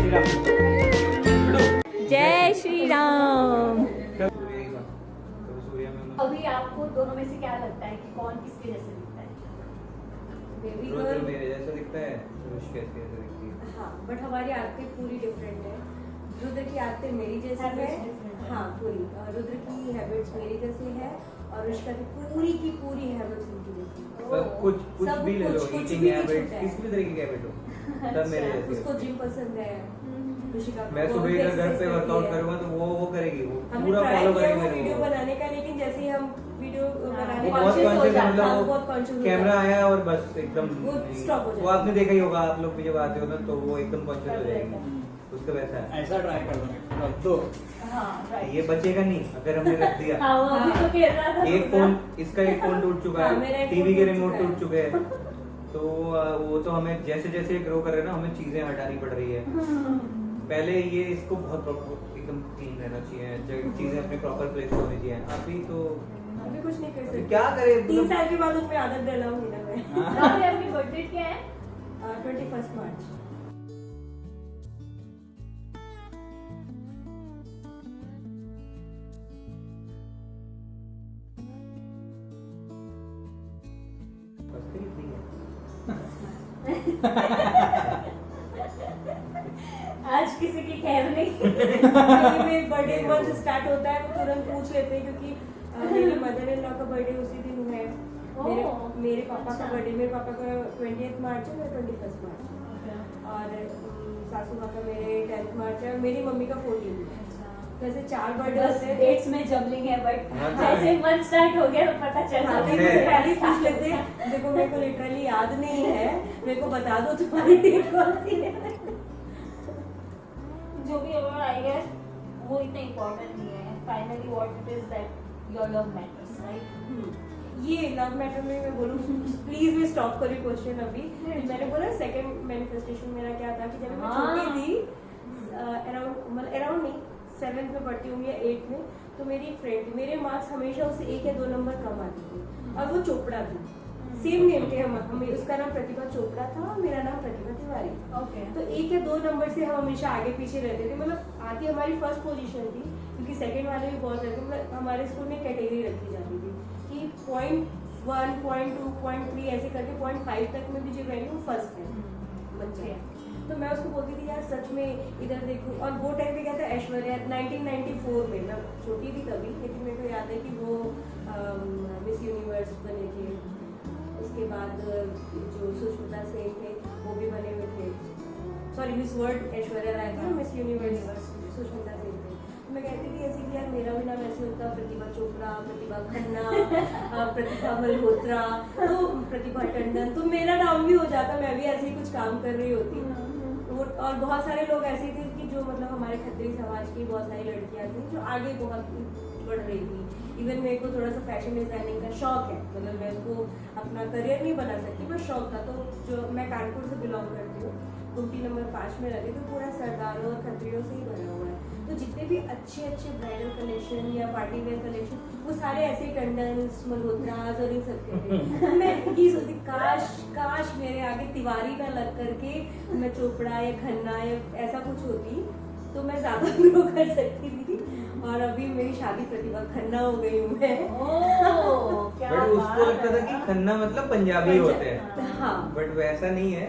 श्री राम। जय श्री राम। अभी आपको दोनों में से क्या लगता है कि कौन किसके जैसे दिखता है? बेबी रुद्र गर्ल मेरे जैसा दिखता है, रुद्र कैसे दिखती है? हाँ, बट हमारी आरती पूरी डिफरेंट है। रुद्र की आरती मेरी जैसी है, Habits different है। हाँ पूरी। रुद्र की हैबिट्स मेरी जैसी है और रुष्का की पूरी हैबिट्स उनकी जैसी है। सब कुछ सब भी ले लो, कुछ ईटिंग भी हैबिट, छूटा है। किसी भी तरीके की हैबिट हो, सब मेरे जैसी उसको है। जिम पसंद है, रुशिका को। मैं वो सुबह भी इधर घर exercise पे करती वर्कआउट है। करूंगा तो वो करेगी, वो हमने पूरा ट्राई फॉलो किया करेगी वो मेरे वीडियो को। बनाने का, लेकिन जैसे ही हम वीडियो बनाने वो बहुत conscious हो कॉन्शियस है, जाता, मतलब हाँ, वो बहुत conscious हो कैमरा जाता। आया और बस एकदम वो stop हो वो जाता। आपने देखा ही होगा, आप लोग भी जब आते हो ना तो वो एकदम कॉन्शियस हो जाएगी, उसका वैसा है। ऐसा ट्राई कर लो रख दो। हाँ राइट। ये बचेगा नहीं अगर हमने रख दिया। हाँ वो अभी तो खेल रहा था। एक फोन, इसका एक फोन टूट चुका हाँ, मेरा है, एक टीवी फोन के टूट रिमोट चुका है। टूट चुके हैं, तो वो तो हमें जैसे जैसे ग्रो कर रहे हैं ना, हमें चीजें हटानी पड़ रही है। पहले ये इसको बहुत एकदम क्लीन रहना चाहिए, चीजें अपने प्रॉपर प्लेस पे होनी चाहिए। अभी तो अभी कुछ नहीं कर अभी सकते। क्या करें, 3 साल के बाद उसमें आदत डलाऊंगी ना मैं। अभी आपकी बर्थडे क्या है? 21 मार्च। बस फिर इतनी है। आज किसी की खैर नहीं। मेरे बर्थडे मंथ स्टार्ट होता है तो तुरंत पूछ लेते हैं, क्योंकि मेरी मदर इन लॉ का बर्थडे उसी दिन है। मेरे ओह, मेरे पापा का अच्छा। बर्थडे, मेरे पापा का 20th मार्च है, मेरा 21 मार्च है। और सासू माँ का मेरे 10th मार्च है और मेरी मम्मी का 14 है। वैसे 4 बर्थडे बस होते हैं। डेट्स में जबलिंग है, बट हाँ, जैसे मंथ स्टार्ट हो गया तो पता चल हाँ, जाता तो है। मुझसे पहले ही पूछ लेते हैं। देखो मेरे को लिटरली याद नहीं है, मेरे को बता दो तुम्हारी डेट कौन सी है। जो भी होगा आई गेस वो इतना इम्पोर्टेंट नहीं है। Finally what it is that your love matters, right? ये लव मैटर में मैं बोलूँ, प्लीज मैं स्टॉप करी क्वेश्चन अभी। मैंने बोला सेकंड मैनिफेस्टेशन मेरा क्या था कि जब मैं छोटी थी, अराउंड नहीं 7th में पढ़ती हूँ या 8th में, तो मेरी एक फ्रेंड थी, मेरे मार्क्स हमेशा उससे 1 या 2 नंबर कम आती थी और वो चोपड़ा थी। सेम नेम थे हमें, उसका नाम प्रतिभा चोपड़ा था और मेरा नाम प्रतिभा तिवारी। ओके। तो 1 या 2 नंबर से हम हमेशा आगे पीछे रहते थे, मतलब आती हमारी फर्स्ट पोजीशन थी, क्योंकि सेकंड वाले भी बहुत रहते, मतलब हमारे स्कूल में कैटेगरी रखी जाती थी कि 0.1, 0.2, 0.3 ऐसे करके 0.5 तक में भी जो रही वो फर्स्ट है बच्चे। तो मैं उसको बोलती थी यार सच में इधर देखो। और वो टाइम पे क्या था, ऐश्वर्या 1994 में, मैं छोटी थी तभी, लेकिन मेरे को याद है कि वो मिस यूनिवर्स बने थे। उसके बाद जो सुष्मिता सेन थे वो भी बने हुए थे, sorry miss world Aishwarya Rai थी, मिस यूनिवर्स सुष्मिता सेन थे। तो मैं कहती थी ऐसे कि यार मेरा भी नाम ऐसे होता, प्रतिभा चोपड़ा, प्रतिभा खन्ना, प्रतिभा मल्होत्रा, तो प्रतिभा टंडन, तो मेरा नाम भी हो जाता, मैं भी ऐसे ही कुछ काम कर रही होती। और बहुत सारे लोग ऐसे थे कि जो मतलब हमारे खत्री समाज की बहुत सारी लड़कियां थी जो आगे बहुत बढ़ रही थी। इवन मेरे को थोड़ा सा फैशन डिजाइनिंग का शौक है, मतलब मैं उसको अपना करियर नहीं बना सकती, बस शौक था। तो जो मैं कानपुर से बिलोंग करती हूँ, कुंती नंबर 5 में रहती, तो पूरा सरदारों और खत्रियों से ही बना हुआ है। तो जितने भी अच्छे अच्छे ब्राइडल कलेक्शन या पार्टी वेयर कलेक्शन, वो सारे ऐसे टंडन्स, मल्होत्रास और इन सब के थे। मैं ये सोचती काश मेरे आगे तिवारी ना लग करके मैं चोपड़ा या खन्ना या ऐसा कुछ होती तो मैं ज्यादा ग्रो कर सकती थी। और अभी मेरी शादी प्रतिभा खन्ना हो गई हूँ मैं। ओह, क्या बट उसको बात लगता था है। कि खन्ना मतलब पंजाबी होते हैं, हाँ, बट वैसा नहीं है।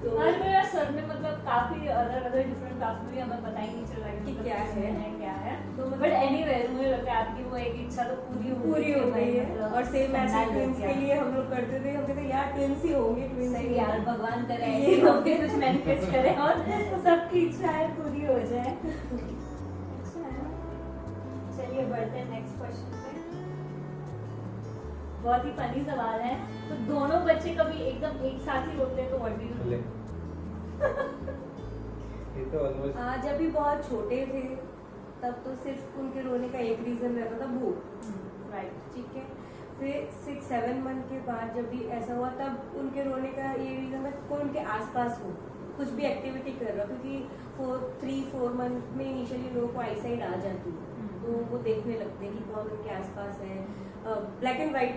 तो आज मेरा सर में मतलब काफी अदर डिफरेंट कास्ट में भी हमें पता ही नहीं चल रहा कि मतलब क्या किसमें है। क्या है। तो मतलब- बट एनीवे मुझे लगता है आपकी वो एक इच्छा तो पूरी हो गई है। मतलब और सेम ऐसे खन्ना ट्विंस लग के गया। लिए हम लोग करते थे, हम कहते यार ट्विंस ही होंगे, ट्विंस ही सही यार, होंगे। भगवान करे ऐसे ही होके कुछ मैनिफेस्ट करे और सबकी इच्छाएं पूरी हो जाए। अच्छा है ना? चलिए बढ़ते हैं नेक्स्ट क्वेश्चन पे। बहुत ही फनी सवाल है। तो दोनों बच्चे कभी एकदम एक साथ ही रोते हैं तो व्हाट डू यू? ये तो ऑलमोस्ट जब भी बहुत छोटे थे तब तो सिर्फ उनके रोने का एक रीजन रहता था, भूख। राइट। ठीक है, फिर 6-7 मंथ के बाद जब भी ऐसा हुआ तब उनके रोने का ये रीजन था कोई उनके आसपास हो, कुछ भी एक्टिविटी कर रहा, क्योंकि 3-4 मंथ में इनिशियली लोगों को आईसाइट आ जाती है, तो वो देखने लगते हैं कि कौन उनके आसपास है। ब्लैक एंड व्हाइट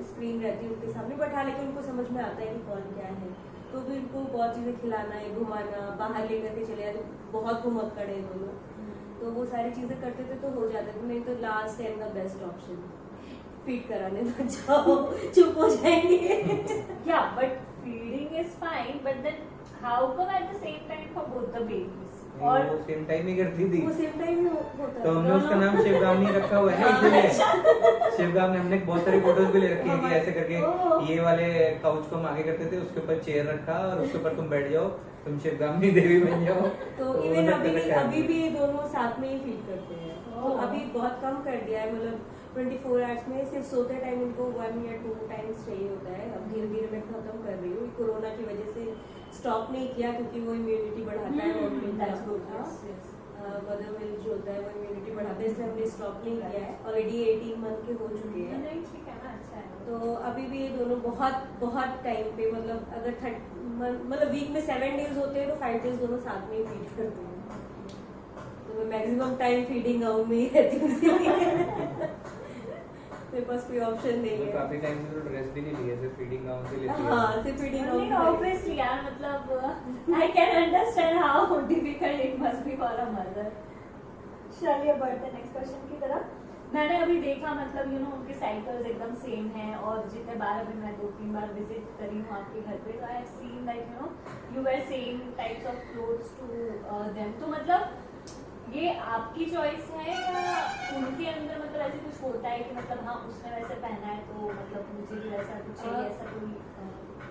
स्क्रीन रहती है उनके सामने, बट हाँ लेकिन उनको समझ में आता है कि कौन क्या है। तो भी इनको बहुत चीजें खिलाना है, घुमाना, बाहर लेकर के चले जाए तो बहुत घुमक्कड़ है दोनों, तो वो सारी चीजें करते थे तो हो जाता था। नहीं तो लास्ट टाइम का बेस्ट ऑप्शन फीड कराने तो जाओ, चुप हो जाएंगे। Yeah, but feeding is fine, but then how come at the same time for both the babies? वो सेम टाइम ही करती थी, वो सेम टाइम में होता तो है। हमने उसका नाम शिवगामी रखा हुआ है इसीलिए। शिवगामी हमने बहुत सारी फोटोज भी ले रखी है कि ऐसे करके ये वाले काउच को हम आगे करते थे, उसके ऊपर चेयर रखा और उसके ऊपर तुम बैठ जाओ, तुम शिवगामी देवी बन जाओ। तो वो इवन मतलब अभी भी ये दोनों साथ में ही फीड करते हैं। तो अभी बहुत कम कर दिया है, मतलब 24 आवर्स में सिर्फ सोते टाइम इनको 1 या 2 टाइम्स चाहिए होता है। अब धीरे धीरे मैं खत्म कर रही हूँ, कोरोना की वजह से स्टॉप नहीं किया क्योंकि वो इम्यूनिटी बढ़ाता है, मदर मिल्क जो होता है वो इम्यूनिटी बढ़ाता है, इसलिए हमने स्टॉप नहीं किया है। ऑलरेडी 18 मंथ के हो चुके हैं। नहीं ठीक है ना, अच्छा है। तो अभी भी ये दोनों बहुत बहुत टाइम पे, मतलब अगर मतलब वीक में 7 डेज होते हैं तो 5 डेज दोनों साथ में ही फीड करते हैं। तो मैं मैक्सिमम टाइम फीडिंग गाउन में ही रहती हूँ, इसीलिए मेरे पास कोई ऑप्शन नहीं तो है। काफी टाइम से तो ड्रेस भी नहीं लिया, सिर्फ फीडिंग गाउन से लेती है। हाँ, सिर्फ फीडिंग नहीं, गाउन। obviously यार, मतलब I can understand how difficult it must be for a mother. चलिए बढ़ते नेक्स्ट क्वेश्चन की तरफ। मैंने अभी देखा, मतलब यू नो उनके साइकिल्स एकदम सेम हैं, और जितने बार अभी मैं 2-3 बार विजिट करी हूँ आपके घर पे, तो I have seen that you know you wear same types of clothes to them. तो मतलब ये आपकी चॉइस है या उनके अंदर मतलब ऐसे कुछ होता है कि मतलब हाँ उसने वैसे पहना है तो मतलब मुझे भी वैसा कुछ चाहिए, ऐसा कोई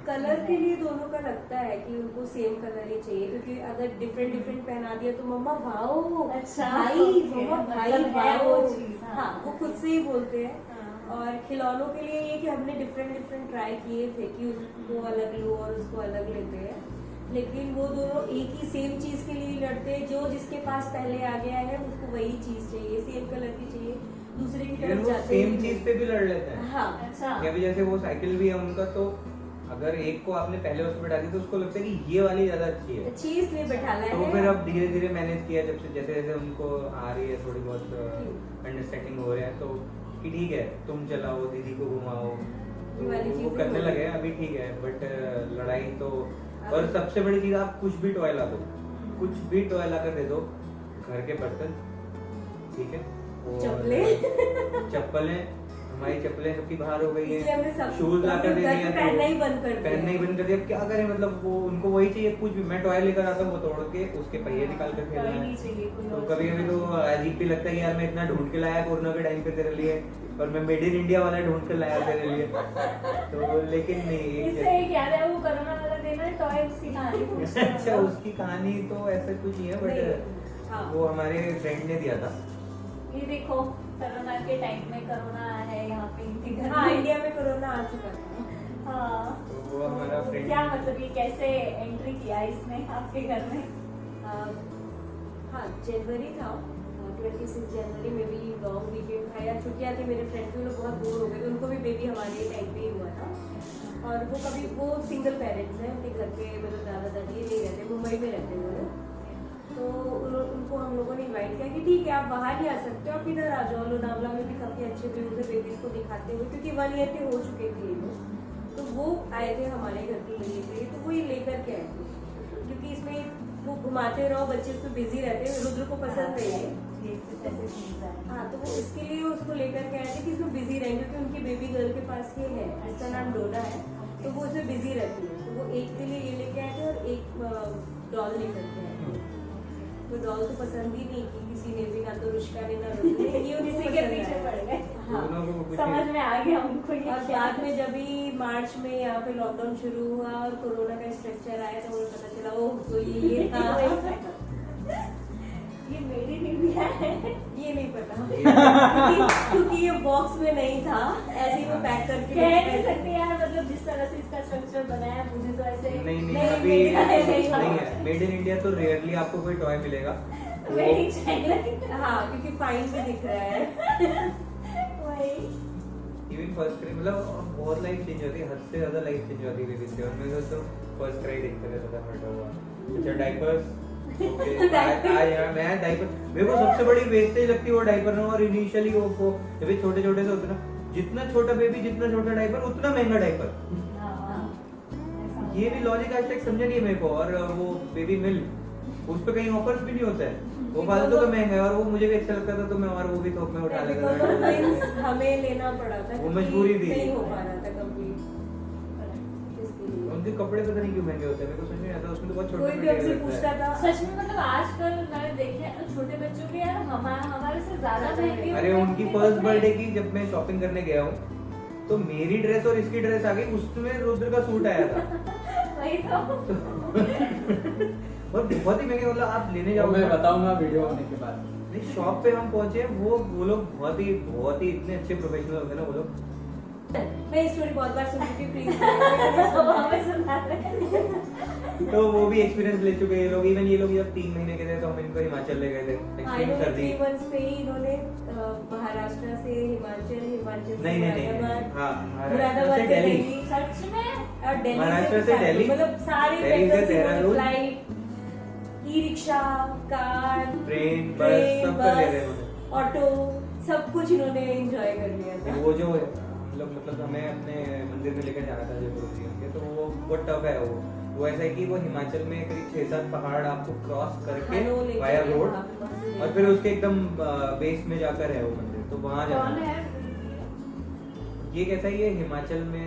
कलर के लिए दोनों का लगता है कि उनको सेम कलर ही चाहिए, क्योंकि अगर डिफरेंट डिफरेंट पहना दिया तो मम्मा वाओ, अच्छा, भाई okay, मम्मा भाई मतलब है वाओ, वो चीज़, हाँ। हाँ वो खुद से ही बोलते हैं। हाँ। और खिलौनों के लिए ये कि हमने डिफरेंट डिफरेंट ट्राई किए थे कि उसको अलग लो और उसको अलग लेते हैं, लेकिन वो दोनों एक ही सेम चीज के लिए लड़ते हैं। जो जिसके पास पहले आ गया है उसको वही चीज चाहिए, सेम कलर की चाहिए, दूसरे की तरफ जाते सेम ही चीज पे भी लड़ लेते हैं। हाँ अच्छा, या फिर जैसे वो साइकिल भी है उनका, तो अगर एक को आपने पहले उसमें बैठा दी तो उसको लगता है कि ये वाली ज्यादा अच्छी है, चीज में बैठाना तो है। फिर अब धीरे धीरे मैनेज किया, जब से जैसे जैसे उनको आ रही है थोड़ी बहुत अंडरस्टैंडिंग हो रहा है, तो कि ठीक है तुम चलाओ, दीदी को घुमाओ, ये वाली तो वो चीजें करने हो लगे हैं, अभी ठीक है। बट लड़ाई तो, और सबसे बड़ी चीज आप कुछ भी टॉय ला दो, कुछ भी टॉय ला कर दे दो, घर के बर्तन, ठीक है, चप्पलें, हमारी चप्पलें सबकी बाहर हो गई इसलिए हमने है, सब शूज ला कर दे घर दिए, पे पहनना ही बंद कर दिया। पहनना ही बंद कर दिया। क्या करें, मतलब वो उनको वही चाहिए, कुछ भी मैं टॉय लेकर आता हूँ वो तोड़ के उसके पहिए निकाल कर खेलना कोई है। नहीं चाहिए कोई तो और कभी कभी तो अजीब भी लगता है कि यार मैं इतना ढूंढ के लाया कोरोना के टाइम पे तेरे लिए, और मैं मेड इन इंडिया वाला ढूंढ कर लाया तेरे लिए, तो लेकिन नहीं इससे एक याद है वो कोरोना वाला देना है टॉय, उसकी कहानी पूछते हैं अच्छा, हम लोग। उसकी कहानी तो ऐसा कुछ नहीं है, नहीं, बट हाँ। वो हमारे फ्रेंड ने दिया था। ये देखो कोरोना के टाइम में कोरोना है यहाँ पे इनके घर हाँ में। इंडिया में कोरोना आ चुका था। हाँ, तो वो हमारा तो फ्रेंड, क्या मतलब ये कैसे एंट्री किया इसने आपके घर में? हाँ जनवरी था, 26 जनवरी में भी लॉन्ग वीकेंड था या छुट्टियाँ थी, मेरे फ्रेंड भी लोग बहुत बोर हो गए, उनको भी बेबी हमारे टाइम पे ही हुआ था। और वो कभी वो सिंगल पेरेंट्स हैं, उनके घर पे मतलब दादा दादी नहीं रहते, मुंबई में रहते हैं। तो उनको हम लोगों ने इनवाइट किया कि ठीक है आप बाहर ही आ सकते हो, आप इधर आ जाओ, लोनावला में भी काफ़ी अच्छे व्यू थे बेबीज को दिखाते हुए, क्योंकि 1 ईयर के हो चुके थे ये लोग। तो वो आए थे हमारे घर के लिए थे, तो वो ये लेकर के आए थे, क्योंकि इसमें वो घुमाते रहो, बच्चे उसमें बिजी रहते हैं, रुद्र को पसंद नहीं है। ये कुछ ऐसे चीज़ है। हाँ तो वो इसके लिए उसको लेकर के आए थे कि इसमें बिजी रहेंगे, क्योंकि उनकी बेबी गर्ल के पास ये है, इसका नाम डोना है, तो वो उसमें बिजी रहती है। तो वो एक के लिए ये लेके आए थे और एक डॉल लेकर के आए थे। तो डॉल तो पसंद ही नहीं की किसी ने भी, ना तो रुष्का ने ना रुद्र ने, ये उन्हीं किसी के पीछे पड़ गए। हाँ। दोनों को कुछ समझ में आ गया उनको ये और क्या बाद में जब ही मार्च में यहाँ पे लॉकडाउन शुरू हुआ और कोरोना का स्ट्रक्चर आया तो मुझे पता चला ओ तो ये था। ये मेड इन इंडिया है। ये नहीं पता क्योंकि ये बॉक्स में नहीं था, ऐसे ही वो पैक करके कह नहीं सकते यार, मतलब जिस तरह से इसका स्ट्रक्चर बनाया मुझे तो ऐसे नहीं नहीं, अभी made in India नहीं है, मेड इन इंडिया तो रेयरली आपको कोई टॉय मिलेगा। Made in China. हाँ क्योंकि फाइन भी दिख रहा है। वही इवन फर्स्ट क्राई, मतलब बहुत लाइफ चेंज होती है, हद से ज्यादा लाइफ चेंज होती है बेबी से। और मैं तो फर्स्ट क्राई देखते रहता था, हटा हुआ। अच्छा डायपर्स, आज यार मैं डायपर, मेरे को सबसे बड़ी वेस्टेज लगती है वो डायपर में। और इनिशियली वो जब भी छोटे छोटे से होते ना, जितना छोटा बेबी जितना छोटा डायपर उतना महंगा डायपर। ये भी लॉजिक आज तक समझा नहीं है मेरे को। और वो बेबी मिल्क उस पे कहीं ऑफर्स भी नहीं होता है, वो फालतू का महंगा है, और वो मुझे भी अच्छा लगता था तो मैं और वो भी थोक में उठा लेता था। हमें लेना पड़ा था, वो मजबूरी थी। नहीं हो पा रहा था कंप्लीट। उनके कपड़े पता नहीं क्यों महंगे होते हैं, मेरे को समझ नहीं आता। उसमें तो बहुत छोटे कोई भी हमसे पूछता था सच में मतलब आजकल मैंने देखे हैं तो छोटे बच्चों के यार हमारे से ज्यादा महंगे अरे होते हैं। उनकी फर्स्ट बर्थडे की जब मैं शॉपिंग करने गया हूँ तो मेरी ड्रेस और इसकी ड्रेस आ गई, उसमें रुद्र का सूट आया था। वही तो और बहुत ही महंगे, मतलब आप लेने वो जाओ। मैं बताऊंगा वीडियो होने के बाद। नहीं, शॉप पे हम पहुंचे, वो लोग बहुत ही इतने अच्छे प्रोफेशनल होते हैं ना वो लोग। मैं स्टोरी बहुत बार सुन चुकी हूँ, प्लीज अब हमें सुना रहे तो वो भी एक्सपीरियंस ले चुके हैं ये लोग। इवन ये लोग जब 3 महीने के थे तो हम इनको हिमाचल ले गए थे एक्सट्रीम सर्दी। 3 months पे ही इन्होंने महाराष्ट्र से हिमाचल से नहीं मुरादाबाद, हाँ, मुरादाबाद से दिल्ली, सच में और दिल्ली महाराष्ट्र से भी दिल्ली, मतलब सारे दिल्ली से vehicles इन्होंने Dehradun, flight, e rickshaw, car, train, बस सब कर ले रहे हैं उन्होंने। ऑटो, सब कुछ इन्होंने एंजॉय कर लिया था। वो जो हम लोग मतलब हमें अपने मंदिर में लेकर जाना था जयपुर के, तो वो टफ है। वो ऐसा है कि वो हिमाचल में करीब 6-7 पहाड़ आपको क्रॉस करके हाँ, वो लेके वाया गए रोड, वहाँ पे बस से और फिर उसके एकदम बेस में जाकर है वो मंदिर, तो वहाँ कौन जाना है ये कैसा है, ये हिमाचल में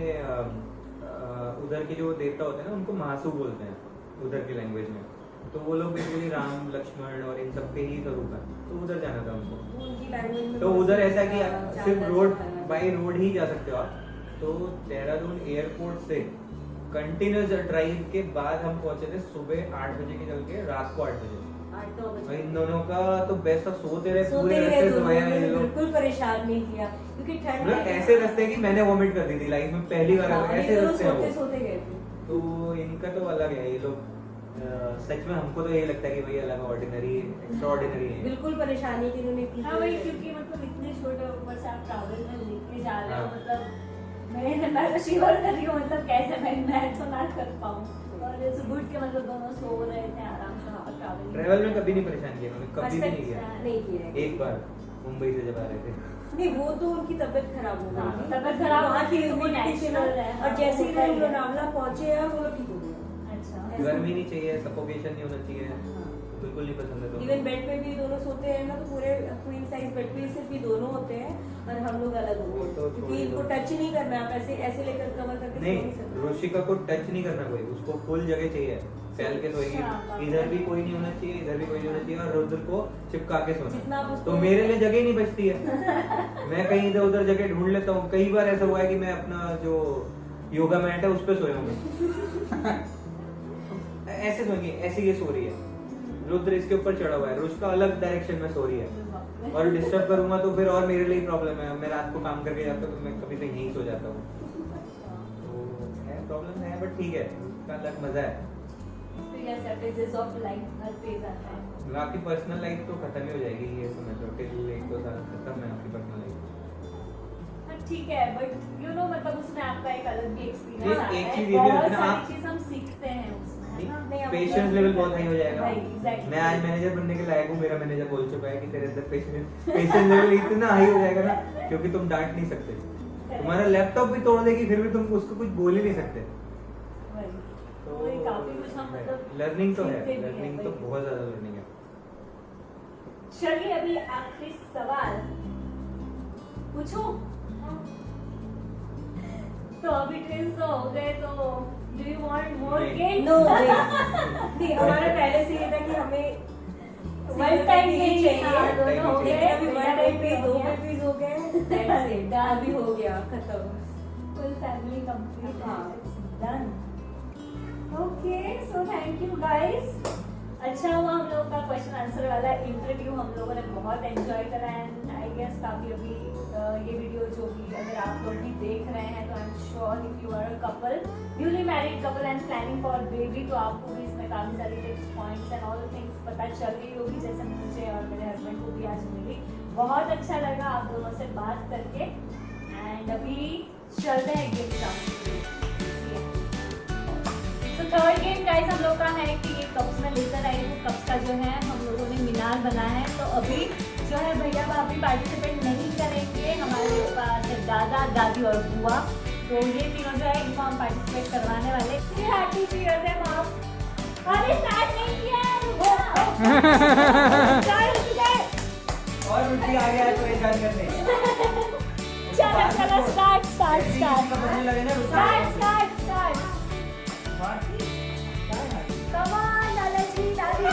उधर के जो देवता होते हैं ना उनको महासू बोलते हैं उधर की लैंग्वेज में। तो वो लोग बेसिकली राम लक्ष्मण और इन सब के ही स्वरूप है, तो उधर जाना था उनको। उनकी लैंग्वेज में तो उधर ऐसा है कि आप ज्यादा सिर्फ अच्छा रोड लगा। बाई रोड ही जा सकते हो आप। तो देहरादून एयरपोर्ट से कंटिन्यूस ड्राइव के बाद हम पहुंचे थे सुबह 8 बजे के चल के रात को 8 बजे। 8-9 और बजे इन दोनों का तो बेस्ट सोते रहे सोते पूरे रहे रास्ते दोनों, सोया उन्होंने ये लोग। बिल्कुल परेशान नहीं किया क्योंकि ठंड मतलब ऐसे रास्ते कि मैंने वॉमिट कर दी थी लाइफ में पहली बार। हाँ, ऐसे ये दोनों रास्ते हैं सोते वो। सोते गए थे। तो इनका तो अलग है ये लोग। सच में हमको तो यही लगता है कि भाई अलग ऑर्डिनरी एक्स्ट्राऑर्डिनरी है। बिल्कुल परेशानी की इन्होंने की। हाँ वही, क्योंकि मतलब इतने छोटे ऊपर से आप ट्रैवल में लेके जा रहे हो, हाँ। मतलब मैं तो शिवर कर रही हूँ, मतलब कैसे मैं तो ना कर पाऊँ। और इट्स गुड कि मतलब दोनों सो रहे थे आराम से, वहाँ ट्रैवल ट्रैवल में कभी नहीं परेशान किया उन्होंने, कभी भी नहीं किया। नहीं किया है। एक बार मुंबई से जब आ रहे थे नहीं, वो तो उनकी तबियत खराब हो हाँ, गई। तबीयत खराब वहाँ की होती है, वो immunity से ना, natural है, और जैसे ही होता ही लोग है। लोनावला पहुंचे यार वो लोग ठीक हो गए। अच्छा गर्मी नहीं चाहिए, सफोकेशन नहीं होना चाहिए, बिल्कुल नहीं पसंद है। इवन बेड पे भी दोनों सोते हैं ना, तो पूरे क्वीन साइज बेड पे सिर्फ ये दोनों होते हैं और हम लोग अलग वो होते तो हैं क्योंकि छोड़ इनको दो। टच नहीं करना, आप ऐसे ऐसे लेकर कवर करके सो नहीं नहीं, सकते। रुशिका को टच नहीं करना कोई, उसको फुल जगह चाहिए, फैल के सोएगी। अच्छा, इधर भी कोई नहीं होना चाहिए, इधर भी कोई नहीं होना चाहिए, और रुद्र को चिपका के जितना आप सोना। उसको- तो मेरे लिए जगह ही नहीं बचती है। मैं कहीं इधर उधर जगह ढूंढ लेता हूँ। कई बार ऐसा हुआ है कि मैं अपना जो योगा मैट है उस पर सोया हूँ। ऐसे सोएंगे, ऐसे ये सो रही है, रुद्र इसके ऊपर चढ़ा हुआ है, रुशिका अलग डायरेक्शन में सो रही है। और डिस्टर्ब करूंगा तो फिर और मेरे लिए प्रॉब्लम है। मैं रात को काम करके जाता हूँ तो मैं कभी तो यहीं सो जाता हूँ, तो है प्रॉब्लम है, बट ठीक है, इसका अलग मजा है। मतलब आपकी पर्सनल लाइफ तो खत्म ही हो जाएगी, ये समझ लो, टिल 1-2 साल खत्म है आपकी पर्सनल लाइफ। ठीक है, बट यू नो मतलब उसमें आपका एक अलग भी एक्सपीरियंस आता एक है, चीज ये भी बहुत होती है ना, सारी आप- चीज हम सीखते हैं उसमें, है ना? नहीं, आप पेशेंस लेवल बहुत हाई हो जाएगा। Right, exactly. मैं आज मैनेजर बनने के लायक हूँ, मेरा मैनेजर बोल चुका है कि तेरे अंदर पेशेंस लेवल इतना हाई हो जाएगा ना, क्योंकि तुम डांट नहीं सकते। तुम्हारा लैपटॉप भी तोड़ देगी फिर भी तुम उसको कुछ बोल ही नहीं सकते। वही। तो ये काफी कुछ हम मतलब लर्निंग तो है, सीखते भी हैं, लर्निंग तो वही। बहुत ज्यादा लर्निंग है। चलिए अभी आखिरी सवाल पूछूं? तो अभी ट्विंस तो हो गए, तो डू यू वांट मोर नहीं। गेम्स? नो नहीं, हमारा पहले से ये था कि हमें वन टाइम नहीं नहीं चाहिए। हाँ, दोनों हो चाहिए। गए, लेकिन अभी वन टाइम पे 2 बेबीज हो गए, that's it, अभी हो गया खत्म। फुल फैमिली कंप्लीट हाँ। Done. Okay, so thank you guys. अच्छा हुआ हम लोगों का क्वेश्चन आंसर वाला इंटरव्यू हम लोगों ने बहुत एंजॉय करा, एंड आई गेस काफी अभी ये वीडियो जो भी अगर आप लोग भी देख रहे हैं तो I am sure if you are a couple, newly married couple and planning for baby, तो आपको भी इसमें काफी सारी tips points and all things पता चल गई होगी, जैसे मुझे और मेरे हस्बैंड को भी आज मिली। बहुत अच्छा लगा आप दोनों से बात करके, एंड अभी चलते हैं गेम का। तो थर्ड गेम गाइस हम लोग का है कि ये कप्स में लेकर आई हूँ, कप्स का जो है हम लोगों ने मीनार बनाया है, तो अभी जो है भैया भाभी पार्टिसिपेट नहीं करेंगे, हमारे पास है दादा दादी और बुआ, तो ये तीनों जो है इनको हम पार्टिसिपेट करवाने वाले। हैप्पी चीयर्स है माम। अरे स्टार्ट नहीं किया है, रुको। और रुचि आ गया है तो ये जान करने चलो चलो स्टार्ट स्टार्ट स्टार्ट इसका बजने लगे ना Ruchi start start start come on लालची दादी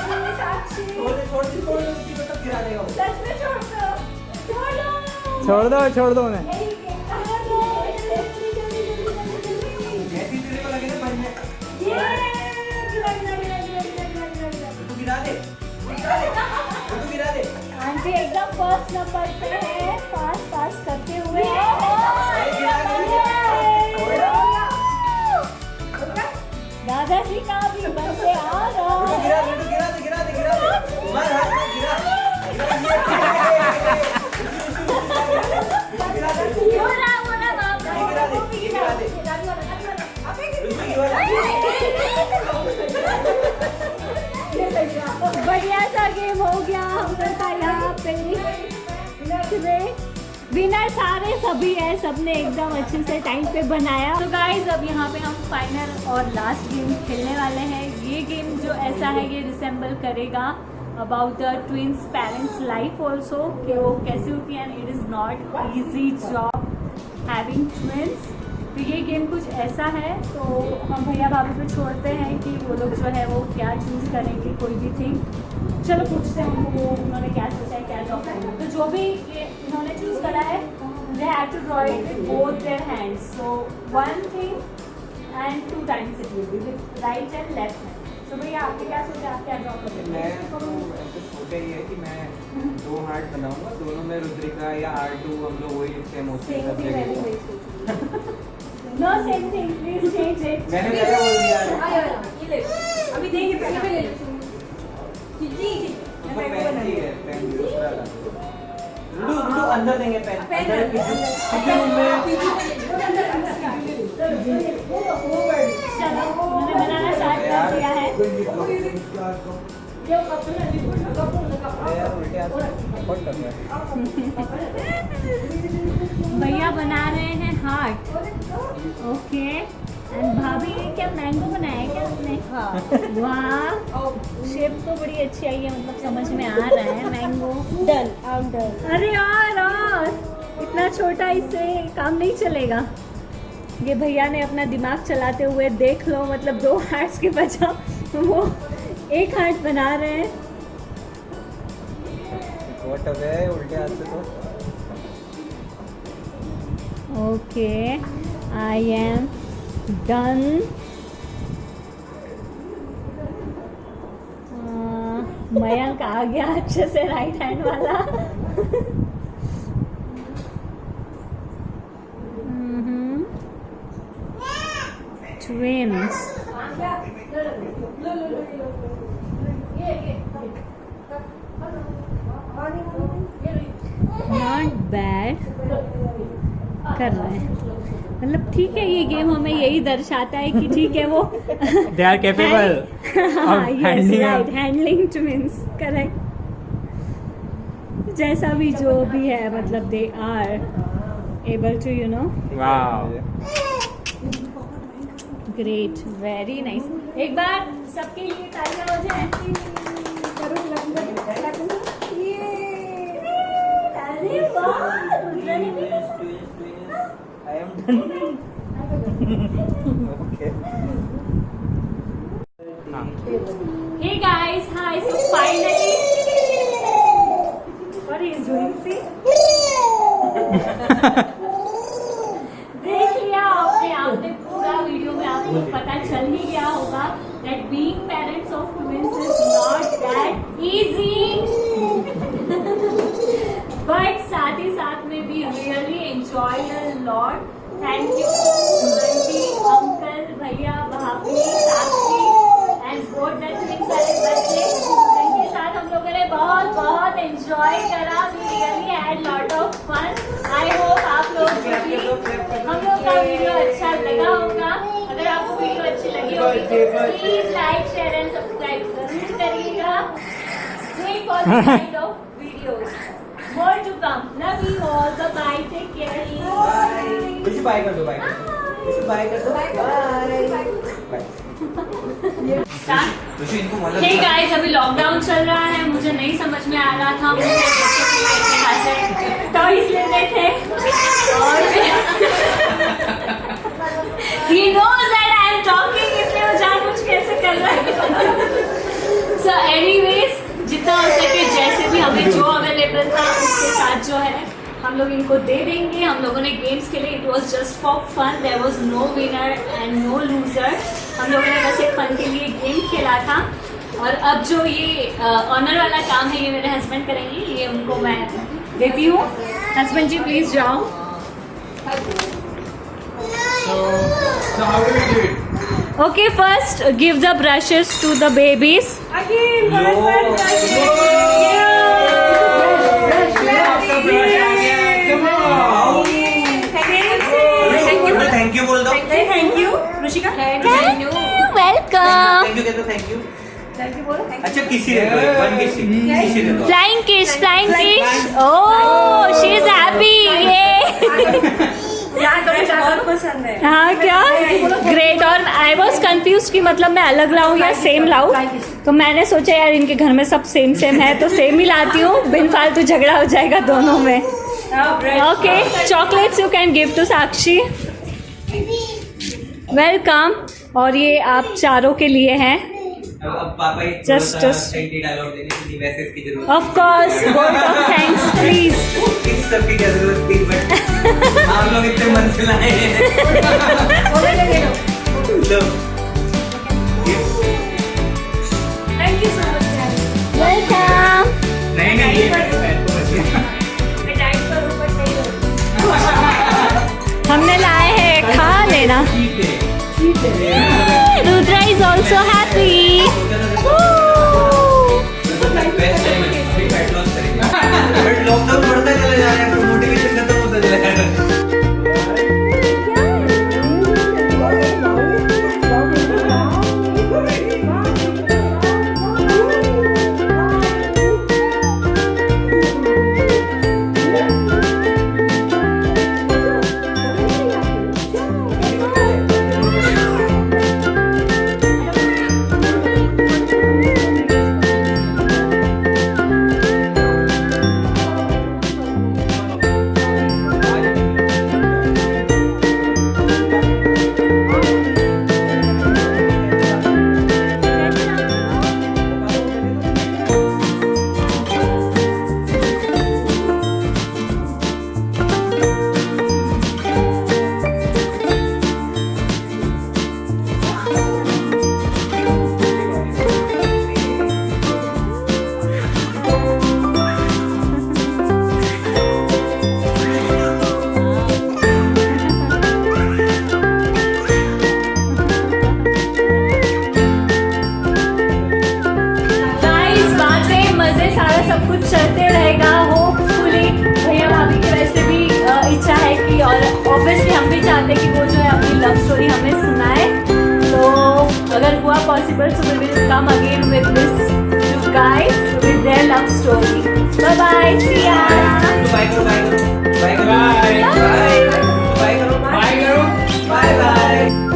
साक्षी छोड़ दे रुचि को तब गिरा देगा वो। सच में छोड़ दो छोड़ दो उन्हें। यही ऐसी तेरे को लगे ना बजने ये तू गिरा दे तू गिरा दे आंटी एकदम फर्स्ट नंबर पे है, फास्ट फास्ट करते हुए दादाजी का भी बंदे आ रहा गिरा है। दे गिरा दे मार हाथ में गिरा बोला बोला बाप गिरा दे बढ़िया सा गेम हो गया हम लोग का यहाँ पे। विनर सारे सभी है, सबने एकदम अच्छे से टाइम पे बनाया। तो गाइज अब यहाँ पे हम फाइनल और लास्ट गेम खेलने वाले हैं। ये गेम जो ऐसा है ये रिसेंबल करेगा about the twins parents life also, कि वो कैसे होती है। And it is not easy job having twins. तो ये गेम कुछ ऐसा है, तो हम भैया भाभी पे छोड़ते हैं कि वो लोग जो है वो क्या चूज़ करेंगे कोई भी थिंग। चलो पूछते हैं उनको वो उन्होंने क्या सोचा है क्या जॉब करेंगे। तो जो भी ये इन्होंने चूज़ करा है they have to draw it with both their hands. So one thing and two times it will be with right and left hand. तो भैया आपके क्या सोचा, आप क्या जॉब करेंगे? मैं तो ऐसे सोचा ही है कि मैं 2 हार्ट बनाऊंगा, दोनों में रुद्रिका या R2 हम लोग वही सेम होते हैं सब जगह। No same thing, please change it. मैंने क्या बोल दिया अभी देंगे पहले उसको पेन चाहिए, पेन दूसरा वाला। रुडू अंदर देंगे पेन अंदर किचन रूम में। चलो मैंने बनाना स्टार्ट कर दिया है। उल्टे हाथ से बहुत टफ है। भैया बना रहे हैं हार्ट। ओके एंड भाभी ने क्या मैंगो बनाया है क्या आपने? वाह शेप तो बड़ी अच्छी आई है, मतलब समझ में आ रहा है mango. Done I am done. अरे यार इतना छोटा इससे काम नहीं चलेगा। ये भैया ने अपना दिमाग चलाते हुए देख लो, मतलब 2 हार्ट्स के बजाय वो 1 हार्ट बना रहे हैं। बहुत टफ है उल्टे हाथ से तो। Okay I am done. Mayank आ गया अच्छे से राइट हैंड वाला। ट्विंस नॉट बैड कर रहे हैं, मतलब ठीक है। ये गेम हमें यही दर्शाता है कि ठीक है वो They are capable of handling right handling twins correct. जैसा भी जो भी है, मतलब they are able to you know. Wow. Great very nice. एक बार सबके लिए तालियां हो जाए। अरे वाह रुद्रा ने भी I am done. Okay. Hey guys, hi. So finally, what he is doing? See? देख लिया आपने पूरा वीडियो में आपको पता चल ही गया होगा that being parents of twins is not that easy. But साथ ही साथ में भी really enjoyed a lot. Thank you aunty, uncle, भैया, भाभी, साक्षी and both the twins वाले बच्चे जिनके साथ हम लोगों ने बहुत enjoy करा. We really had lot of fun. I hope आप लोग भी हम लोग का वीडियो अच्छा लगा होगा. अगर आपको वीडियो अच्छी लगी होगी तो please like share and subscribe जरूर करिएगा. Wait for this kind of videos. More to come. Love you all. Bye bye. Take care. Bye. Bye कर दो, bye. बाय कर दो बाय खुशी इनको मजा हे गाइस, अभी लॉकडाउन चल रहा है, मुझे नहीं समझ में आ रहा था मुझे बच्चों के लिए कहाँ से टॉयज लेने थे और he knows that I am talking, इसलिए वो जानबूझ कैसे कर रहा है। So anyways, जितना हो सके जैसे भी हमें जो अवेलेबल था उसके साथ जो है हम लोग इनको दे देंगे। हम लोगों ने गेम्स खेले, it was just for fun, there was no winner and no loser. हम लोगों ने बस एक फन के लिए गेम खेला था। और अब जो ये ऑनर वाला काम है ये मेरे हस्बैंड करेंगे, ये उनको मैं देती हूँ। हस्बैंड जी प्लीज जाओ। So how do we do it? Okay, first give the brushes to the babies. Again, low. Thank you बोल दो। Thank you Ruchika. Thank you, welcome. Thank you कहते थैंक यू। अच्छा किसी दे दो, वन किसी दे दो। Flying kiss, flying kiss. Oh, she is happy. Yay. बहुत पसंद है। हाँ क्या ग्रेट। और आई वॉज कंफ्यूज कि मतलब मैं अलग लाऊं या सेम लाऊं, तो मैंने सोचा यार इनके घर में सब सेम सेम है तो सेम ही लाती हूँ, बिन फालतू झगड़ा हो जाएगा दोनों में। Okay, chocolates you can give to Sakshi. Welcome. और ये आप चारों के लिए हैं। अब पापा ही Just- डायलॉग देने के लिए वैसे इसकी जरूरत of course, word of thanks please. इस सब की क्या जरूरत थी, बट आप लोग इतने मन से लाए हैं। लो thank you so much. Welcome. नहीं नहीं ये मेरे पैर को बच गया। मैं डाइट पर ऊपर नहीं हूँ। हमने लाए हैं, खा लेना। Rudra is also happy. Best time है, अभी फैट लॉस करेंगे। बट लॉकडाउन बढ़ता चला जा रहा है तो मोटिवेशन खत्म होता चला जा रहा है। सब कुछ चलते रहेगा होपफुली। भैया भाभी की वैसे भी इच्छा है कि, और ऑब्वियसली हम भी चाहते हैं कि वो जो है अपनी लव स्टोरी हमें सुनाए। तो अगर हुआ पॉसिबल तो we will come again with this two guys with their love story. Bye bye, see ya. Bye करो बाय करो बाय करो बाय बाय करो बाय करो बाय बाय।